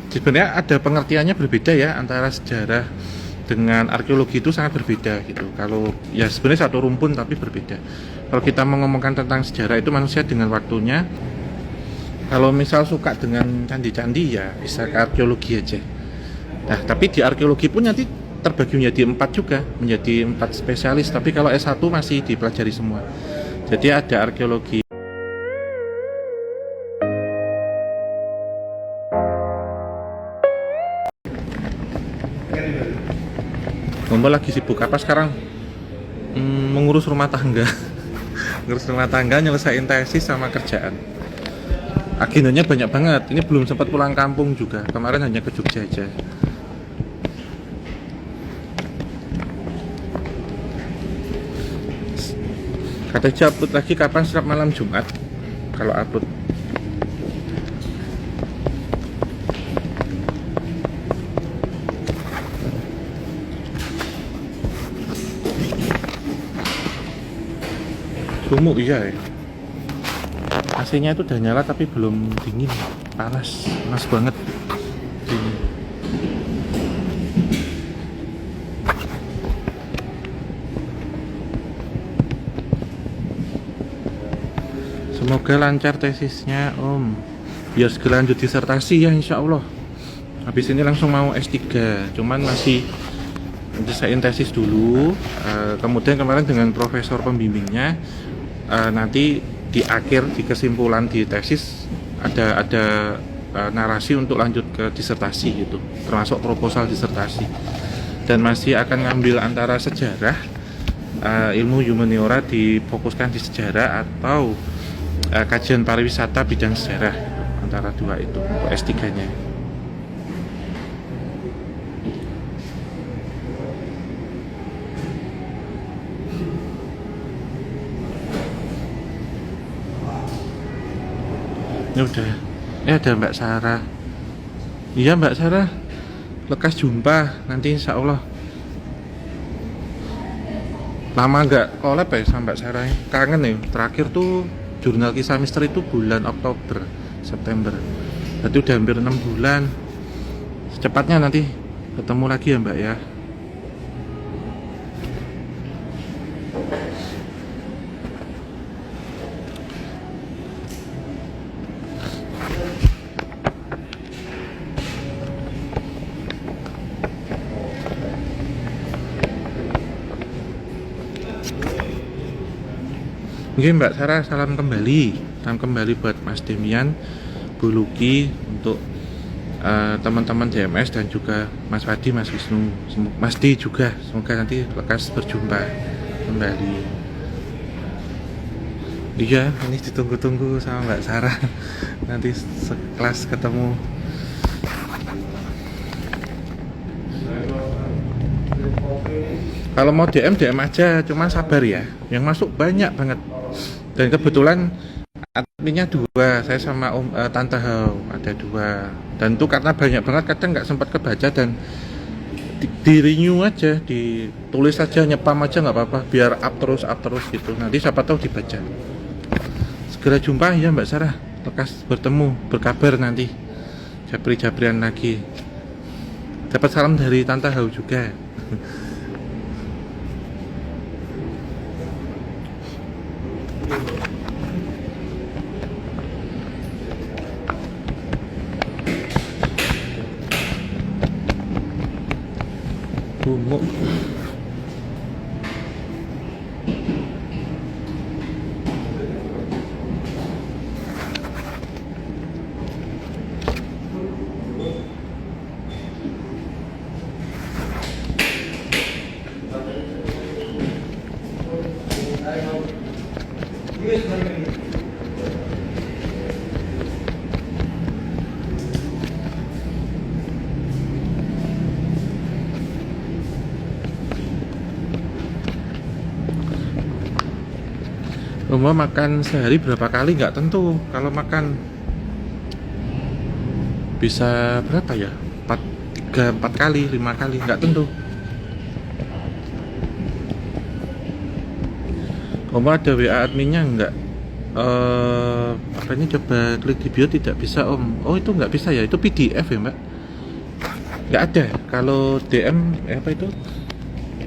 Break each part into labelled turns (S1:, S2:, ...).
S1: Sebenarnya ada pengertiannya berbeda ya antara sejarah dengan arkeologi, itu sangat berbeda gitu. Kalau ya sebenarnya satu rumpun tapi berbeda. Kalau kita mau ngomongkan tentang sejarah itu manusia dengan waktunya. Kalau misal suka dengan candi-candi ya bisa ke arkeologi aja. Nah, tapi di arkeologi pun nanti terbagi menjadi 4 juga, menjadi 4 spesialis. Tapi kalau S1 masih dipelajari semua. Jadi ada arkeologi. Ngomong lagi sibuk apa sekarang? Mengurus rumah tangga. Ngurus rumah tangga, nyelesain tesis sama kerjaan. Agendanya banyak banget. Ini belum sempat pulang kampung juga. Kemarin hanya ke Jogja aja. Katanya upload lagi kapan? Setiap malam Jumat. Kalau upload. Sumuk iya ya. AC-nya itu udah nyala tapi belum dingin, panas banget. Dingin. Semoga lancar tesisnya Om, biar segera lanjut disertasi ya insya Allah. Habis ini langsung mau S3, cuman masih desain tesis dulu. Kemudian kemarin dengan profesor pembimbingnya, nanti di akhir, di kesimpulan di tesis ada narasi untuk lanjut ke disertasi gitu, termasuk proposal disertasi. Dan masih akan ngambil antara sejarah, ilmu humaniora difokuskan di sejarah, atau kajian pariwisata bidang sejarah, antara dua itu untuk S3-nya. Ya udah, ada Mbak Sarah. Iya Mbak Sarah, lekas jumpa nanti insya Allah. Lama nggak collab ya sama Mbak Sarah, kangen nih. Terakhir tuh jurnal kisah misteri itu bulan Oktober, September. Berarti udah hampir 6 bulan. Secepatnya nanti ketemu lagi ya Mbak ya. Mungkin Mbak Sarah, salam kembali buat Mas Demian, Bu Luki, untuk teman-teman DMS, dan juga Mas Wadi, Mas Wisnu, Mas D juga. Semoga nanti lekas berjumpa kembali. Iya, ini ditunggu-tunggu sama Mbak Sarah. Nanti sekelas ketemu. Kalau mau DM aja, cuma sabar ya. Yang masuk banyak banget. Dan kebetulan adminnya 2, saya sama Tante Hau ada 2. Dan itu karena banyak banget, kadang nggak sempat kebaca, dan di renew aja, ditulis aja, nyepam aja nggak apa-apa, biar up terus gitu. Nanti siapa tahu dibaca. Segera jumpa ya Mbak Sarah, lekas bertemu, berkabar nanti. Japri-japrian lagi. Dapat salam dari Tante Hau juga. Bumuk. Mau makan sehari berapa kali nggak tentu. Kalau makan bisa berapa ya, 4 kali, 5 kali, nggak tentu. Kamu ada WA adminnya nggak? Apanya, coba klik di bio. Tidak bisa Om. Oh itu nggak bisa ya, itu PDF ya Mbak. nggak ada. Kalau DM apa itu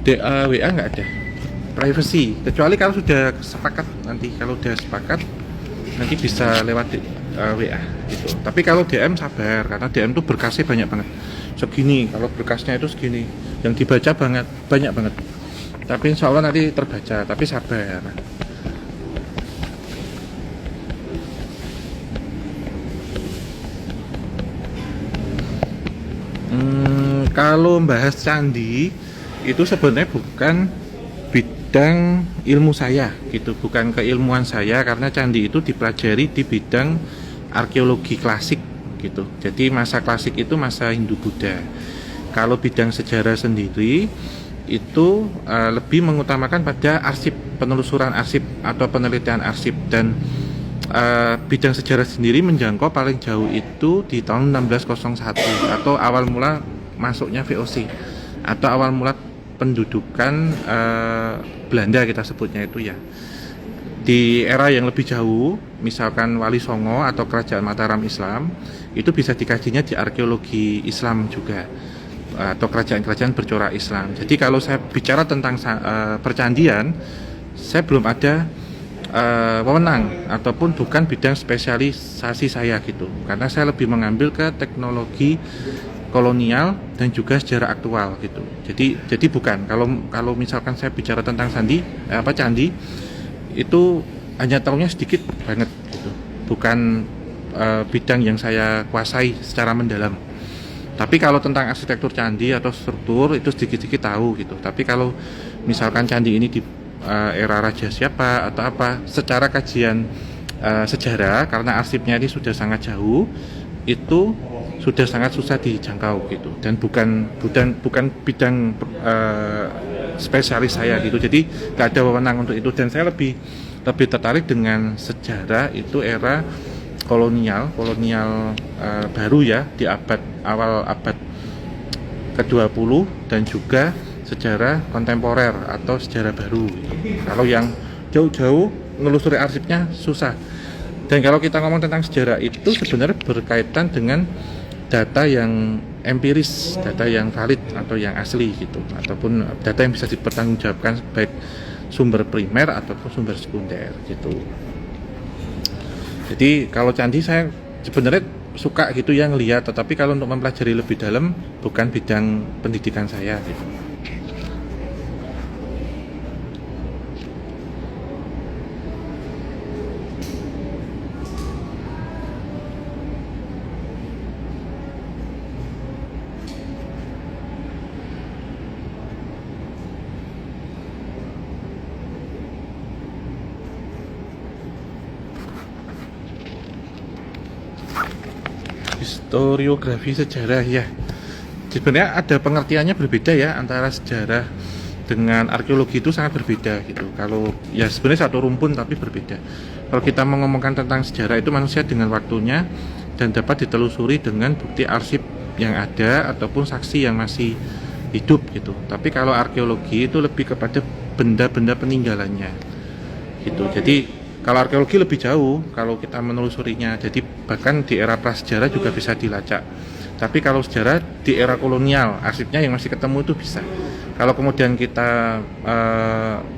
S1: DA WA nggak ada privacy, kecuali kalau sudah sepakat. Nanti kalau udah sepakat nanti bisa lewat WA gitu. Tapi kalau DM sabar, karena DM tuh berkasnya banyak banget segini. Kalau berkasnya itu segini, yang dibaca banyak banget. Tapi insya Allah nanti terbaca, tapi sabar. Kalau bahas candi itu sebenarnya bukan bidang ilmu saya gitu, bukan keilmuan saya, karena candi itu dipelajari di bidang arkeologi klasik gitu. Jadi masa klasik itu masa Hindu-Buddha. Kalau bidang sejarah sendiri itu lebih mengutamakan pada arsip, penelusuran arsip atau penelitian arsip. Dan bidang sejarah sendiri menjangkau paling jauh itu di tahun 1601 atau awal mula masuknya VOC atau awal mula pendudukan Belanda, kita sebutnya itu ya. Di era yang lebih jauh, misalkan Wali Songo atau Kerajaan Mataram Islam, itu bisa dikajinya di arkeologi Islam juga, atau kerajaan-kerajaan bercorak Islam. Jadi kalau saya bicara tentang percandian, saya belum ada wewenang ataupun bukan bidang spesialisasi saya gitu, karena saya lebih mengambil ke teknologi kolonial dan juga sejarah aktual gitu. Jadi bukan, kalau misalkan saya bicara tentang candi itu hanya tahunya sedikit banget gitu, bukan bidang yang saya kuasai secara mendalam. Tapi kalau tentang arsitektur candi atau struktur itu sedikit-sedikit tahu gitu. Tapi kalau misalkan candi ini di era raja siapa atau apa, secara kajian sejarah, karena arsipnya ini sudah sangat jauh, itu sudah sangat susah dijangkau gitu, dan bukan bidang spesialis saya gitu. Jadi nggak ada wewenang untuk itu, dan saya lebih tertarik dengan sejarah itu era kolonial baru ya, di awal abad ke-20, dan juga sejarah kontemporer atau sejarah baru gitu. Kalau yang jauh-jauh menelusuri arsipnya susah. Dan kalau kita ngomong tentang sejarah itu sebenarnya berkaitan dengan data yang empiris, data yang valid atau yang asli gitu, ataupun data yang bisa dipertanggungjawabkan baik sumber primer ataupun sumber sekunder gitu. Jadi kalau candi saya sebenarnya suka gitu ya ngelihat, tetapi kalau untuk mempelajari lebih dalam bukan bidang pendidikan saya gitu. Historiografi sejarah ya, sebenarnya ada pengertiannya berbeda ya, antara sejarah dengan arkeologi itu sangat berbeda gitu. Kalau ya sebenarnya satu rumpun tapi berbeda. Kalau kita mengomongkan tentang sejarah itu manusia dengan waktunya dan dapat ditelusuri dengan bukti arsip yang ada ataupun saksi yang masih hidup gitu. Tapi kalau arkeologi itu lebih kepada benda-benda peninggalannya gitu. Jadi kalau arkeologi lebih jauh kalau kita menelusurinya, jadi bahkan di era prasejarah juga bisa dilacak. Tapi kalau sejarah di era kolonial, arsipnya yang masih ketemu itu bisa. Kalau kemudian kita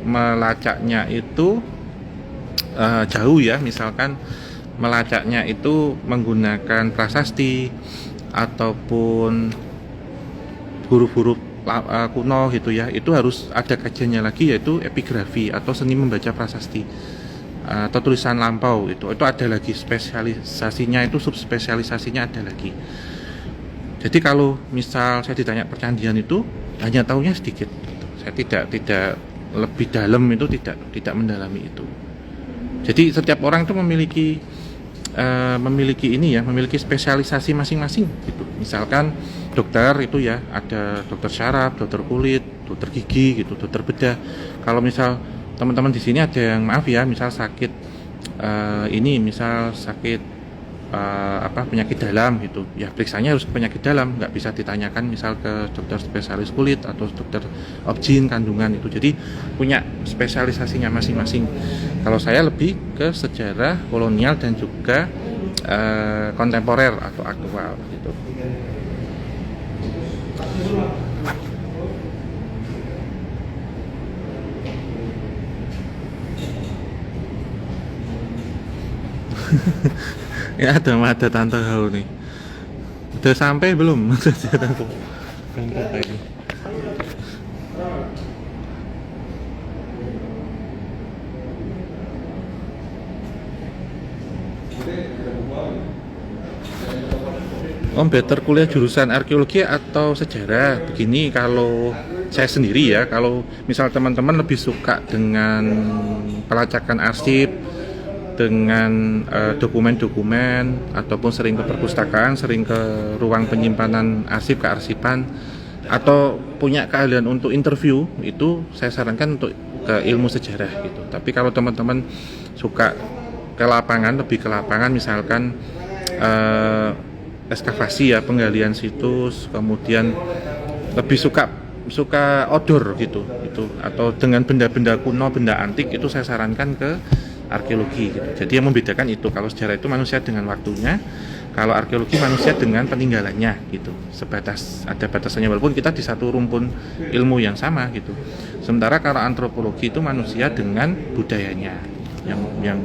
S1: melacaknya itu jauh ya, misalkan melacaknya itu menggunakan prasasti ataupun huruf-huruf kuno gitu ya, itu harus ada kajiannya lagi, yaitu epigrafi atau seni membaca prasasti atau tulisan lampau. Itu ada lagi spesialisasinya, itu subspesialisasinya ada lagi. Jadi kalau misal saya ditanya percandian itu hanya tahunya sedikit gitu. Saya tidak lebih dalam, itu tidak mendalami itu. Jadi setiap orang itu memiliki ini ya, memiliki spesialisasi masing-masing gitu. Misalkan dokter itu ya, ada dokter syaraf, dokter kulit, dokter gigi gitu, dokter bedah. Kalau misal teman-teman di sini ada yang maaf ya, misal sakit misal sakit penyakit dalam gitu ya, periksanya harus ke penyakit dalam, nggak bisa ditanyakan misal ke dokter spesialis kulit atau dokter obgyn kandungan itu. Jadi punya spesialisasinya masing-masing. Kalau saya lebih ke sejarah kolonial dan juga kontemporer atau aktual gitu. Ya ada tante Hao nih. Udah sampai belum? Tante. Ini. Om better kuliah jurusan arkeologi atau sejarah? Begini, kalau saya sendiri ya, kalau misal teman-teman lebih suka dengan pelacakan arsip, dengan dokumen-dokumen, ataupun sering ke perpustakaan, sering ke ruang penyimpanan arsip, kearsipan, atau punya keahlian untuk interview, itu saya sarankan untuk ke ilmu sejarah gitu. Tapi kalau teman-teman suka ke lapangan, lebih ke lapangan, misalkan ekskavasi ya, penggalian situs, kemudian lebih suka outdoor gitu, atau dengan benda-benda kuno, benda antik, itu saya sarankan ke arkeologi gitu. Jadi yang membedakan itu, kalau sejarah itu manusia dengan waktunya, kalau arkeologi manusia dengan peninggalannya gitu. Sebatas, ada batasannya, walaupun kita di satu rumpun ilmu yang sama gitu. Sementara kalau antropologi itu manusia dengan budayanya, yang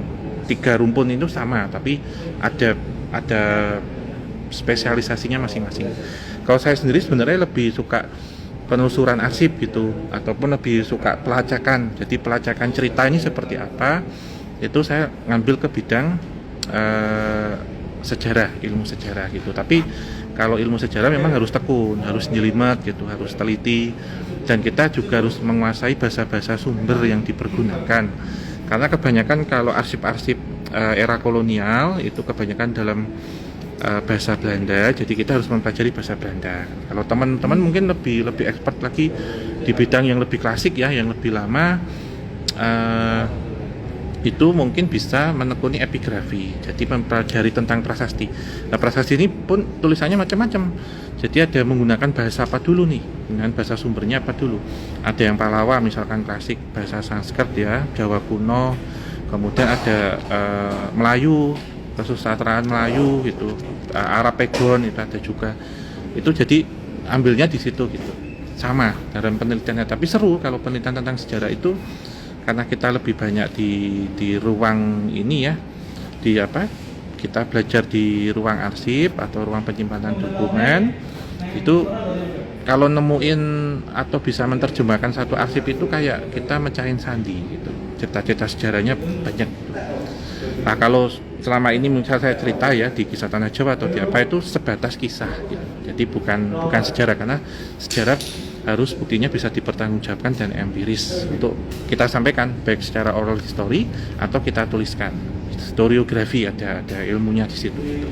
S1: tiga rumpun itu sama, tapi ada spesialisasinya masing-masing. Kalau saya sendiri sebenarnya lebih suka penelusuran arsip gitu, ataupun lebih suka pelacakan. Jadi pelacakan cerita ini seperti apa, itu saya ngambil ke bidang sejarah, ilmu sejarah gitu. Tapi kalau ilmu sejarah memang harus tekun, harus jelimet gitu, harus teliti, dan kita juga harus menguasai bahasa-bahasa sumber yang dipergunakan. Karena kebanyakan kalau arsip-arsip era kolonial itu kebanyakan dalam bahasa Belanda, jadi kita harus mempelajari bahasa Belanda. Kalau teman-teman mungkin lebih expert lagi di bidang yang lebih klasik ya, yang lebih lama, itu mungkin bisa menekuni epigrafi, jadi mempelajari tentang prasasti. Nah, prasasti ini pun tulisannya macam-macam, jadi ada menggunakan bahasa apa dulu nih, dengan bahasa sumbernya apa dulu. Ada yang Pallawa misalkan klasik, bahasa Sanskrit ya, Jawa kuno, kemudian ada Melayu, kesusastraan Melayu gitu, Arab Pegon itu ada juga. Itu jadi ambilnya di situ gitu. Sama dalam penelitiannya, tapi seru kalau penelitian tentang sejarah itu, karena kita lebih banyak di ruang ini ya, di apa? Kita belajar di ruang arsip atau ruang penyimpanan dokumen. Itu kalau nemuin atau bisa menerjemahkan satu arsip itu kayak kita mecahin sandi gitu. Cerita-cerita sejarahnya banyak. Nah, kalau selama ini misal saya cerita ya di Kisah Tanah Jawa atau di apa, itu sebatas kisah gitu. Jadi bukan sejarah, karena sejarah harus buktinya bisa dipertanggungjawabkan dan empiris untuk kita sampaikan, baik secara oral history atau kita tuliskan. Historiografi ada ilmunya di situ gitu.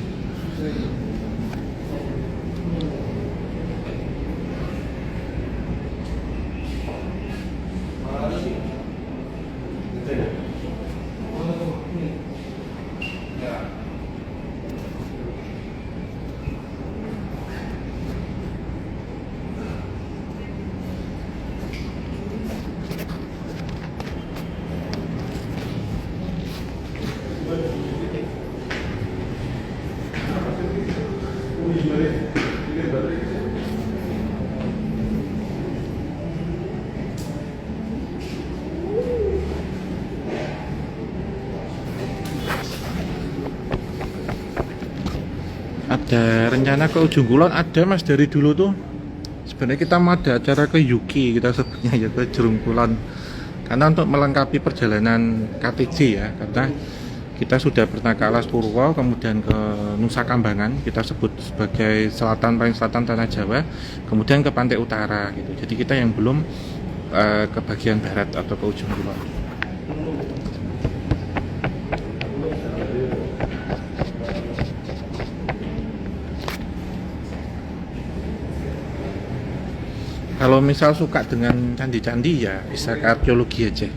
S1: Ada rencana ke Ujung Kulon, ada mas, dari dulu tuh sebenarnya kita mau ada acara ke Yuki, kita sebutnya ya, ke Ujung Kulon, karena untuk melengkapi perjalanan KTJ ya, karena kita sudah pernah ke Alas Purwo, kemudian ke Nusa Kambangan, kita sebut sebagai paling selatan Tanah Jawa, kemudian ke Pantai Utara gitu. Jadi kita yang belum ke bagian barat atau ke Ujung Kulon. Kalau misal suka dengan candi-candi ya bisa ke arkeologi aja.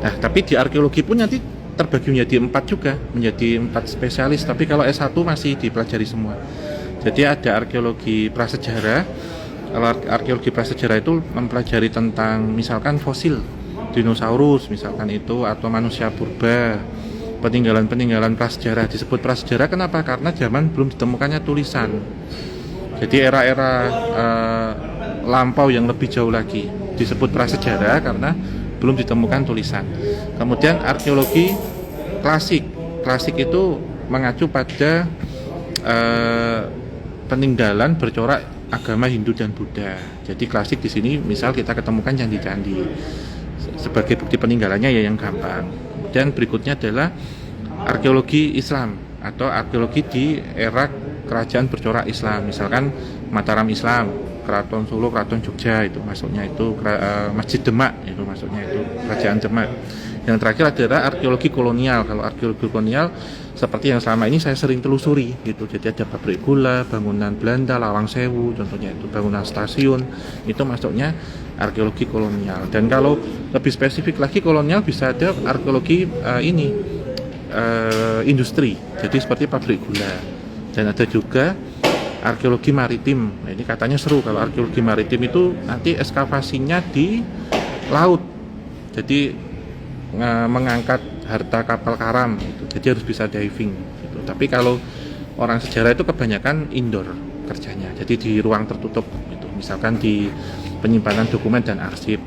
S1: Nah, tapi di arkeologi pun nanti terbagi menjadi 4 juga, menjadi 4 spesialis. Tapi kalau S1 masih dipelajari semua. Jadi ada arkeologi prasejarah. Kalau arkeologi prasejarah itu mempelajari tentang misalkan fosil dinosaurus misalkan itu, atau manusia purba, peninggalan prasejarah. Disebut prasejarah kenapa? Karena zaman belum ditemukannya tulisan Jadi era-era lampau yang lebih jauh lagi disebut prasejarah karena belum ditemukan tulisan. Kemudian arkeologi klasik. Klasik itu mengacu pada peninggalan bercorak agama Hindu dan Buddha. Jadi klasik di sini misal kita ketemukan candi-candi sebagai bukti peninggalannya ya yang gampang. Dan berikutnya adalah arkeologi Islam atau arkeologi di era kerajaan bercorak Islam. Misalkan Mataram Islam, Keraton Solo, Keraton Jogja itu masuknya itu Masjid Demak itu masuknya itu Kerajaan Demak. Yang terakhir adalah arkeologi kolonial. Kalau arkeologi kolonial seperti yang selama ini saya sering telusuri gitu. Jadi ada pabrik gula, bangunan Belanda, Lawang Sewu, contohnya itu bangunan stasiun, itu masuknya arkeologi kolonial. Dan kalau lebih spesifik lagi kolonial bisa ada arkeologi industri. Jadi seperti pabrik gula. Dan ada juga arkeologi maritim. Nah, ini katanya seru kalau arkeologi maritim itu nanti ekskavasinya di laut. Jadi mengangkat harta kapal karam gitu. Jadi harus bisa diving gitu. Tapi kalau orang sejarah itu kebanyakan indoor kerjanya. Jadi di ruang tertutup gitu. Misalkan di penyimpanan dokumen dan arsip.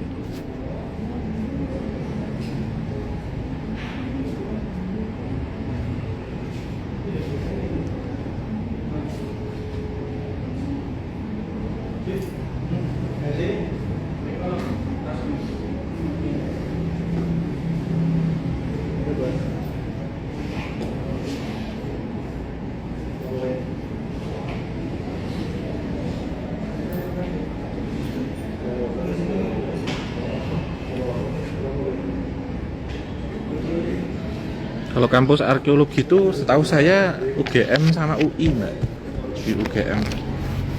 S1: Kalau kampus arkeologi itu setahu saya UGM sama UI mbak. Di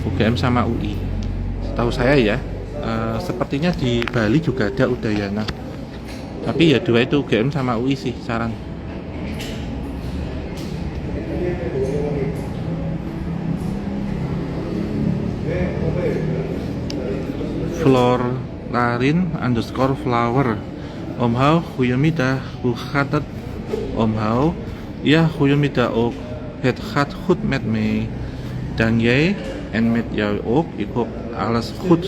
S1: UGM sama UI. Setahu saya ya, sepertinya di Bali juga ada Udayana. Tapi ya dua itu UGM sama UI sih saran. Floor_larin_flower Om hao huyumida huhatat Om hao ya huyumida ok het hat goed met me dan jij en met jou ook ik hoop alles goed.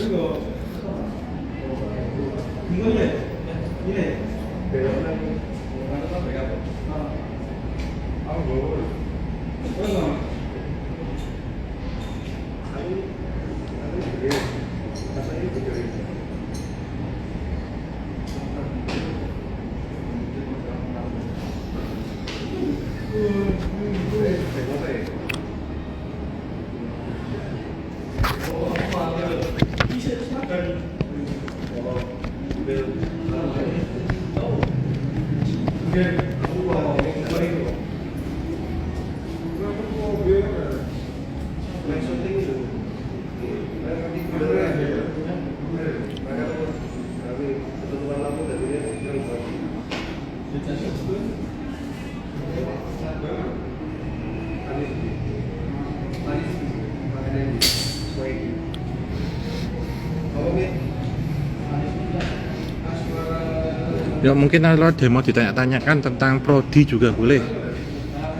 S1: Ya mungkin kalau ada mau ditanya-tanyakan tentang prodi juga boleh,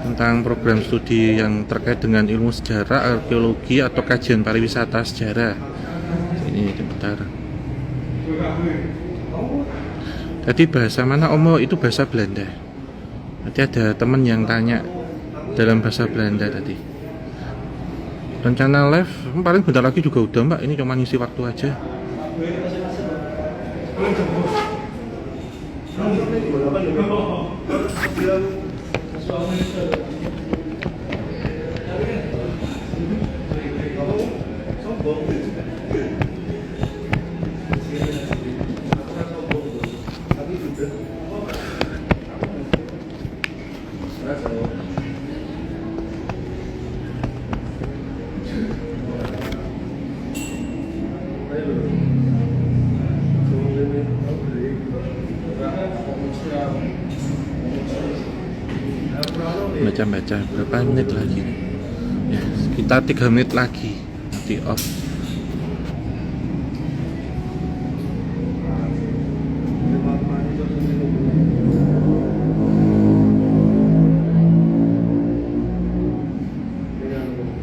S1: tentang program studi yang terkait dengan ilmu sejarah, arkeologi atau kajian pariwisata sejarah. Ini bentar. Tadi bahasa mana Omo? Itu bahasa Belanda. Nanti ada teman yang tanya dalam bahasa Belanda tadi. Rencana live paling bentar lagi juga udah mbak. Ini cuma ngisi waktu aja. Baca-baca berapa menit lagi ya, sekitar 3 menit lagi nanti off.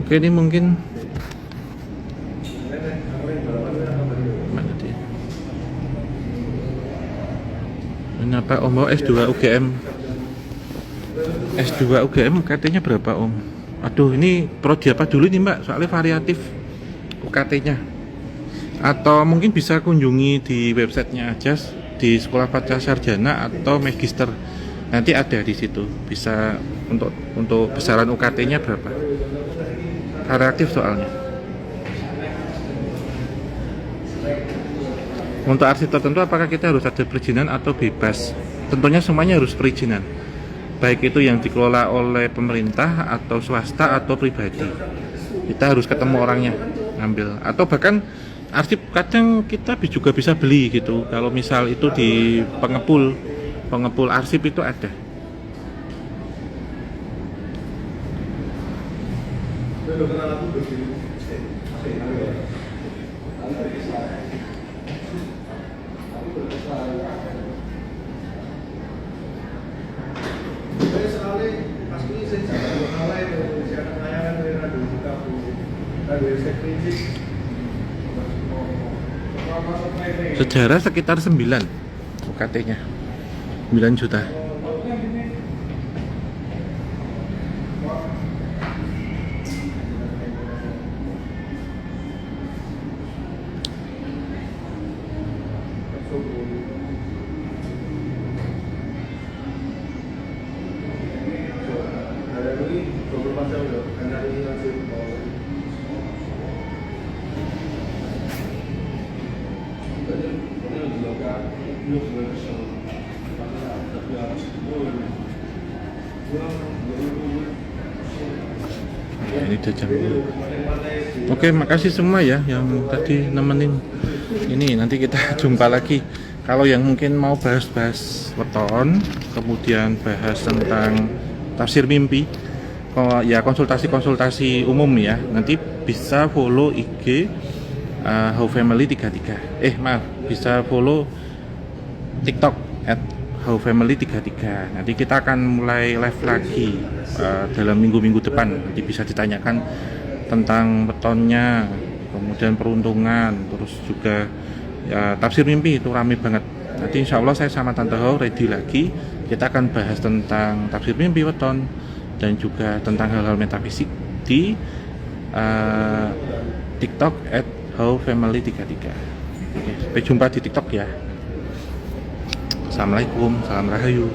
S1: Oke, ini mungkin Mana dia? Ini apa Om? Oh, S2 UGM. S2 UGM UKT-nya berapa Om? Aduh, ini prodi apa dulu nih Mbak? Soalnya variatif UKT-nya. Atau mungkin bisa kunjungi di websitenya aja di Sekolah Pasca Sarjana atau Magister. Nanti ada di situ. Bisa untuk besaran UKT-nya berapa? Variatif soalnya. Untuk arsitek tertentu apakah kita harus ada perizinan atau bebas? Tentunya semuanya harus perizinan. Baik itu yang dikelola oleh pemerintah atau swasta atau pribadi. Kita harus ketemu orangnya, ngambil. Atau bahkan arsip kadang kita juga bisa beli gitu. Kalau misal itu di pengepul arsip itu ada. Sejarah sekitar 9 UKT-nya 9 juta. Ini udah jam. Oke, makasih semua ya yang tadi nemenin. Ini nanti kita jumpa lagi. Kalau yang mungkin mau bahas-bahas weton, kemudian bahas tentang tafsir mimpi, ya konsultasi-konsultasi umum ya. Nanti bisa follow IG How Family 33. Maaf, bisa follow TikTok @HowFamily33. Nanti kita akan mulai live lagi dalam minggu-minggu depan. Nanti bisa ditanyakan tentang wetonnya, kemudian peruntungan, terus juga ya, tafsir mimpi itu rame banget. Nanti insya Allah saya sama Tante How ready lagi. Kita akan bahas tentang tafsir mimpi weton dan juga tentang hal-hal metafisik di TikTok @HowFamily33. Oke, sampai jumpa di TikTok ya. Assalamualaikum, salam rahayu.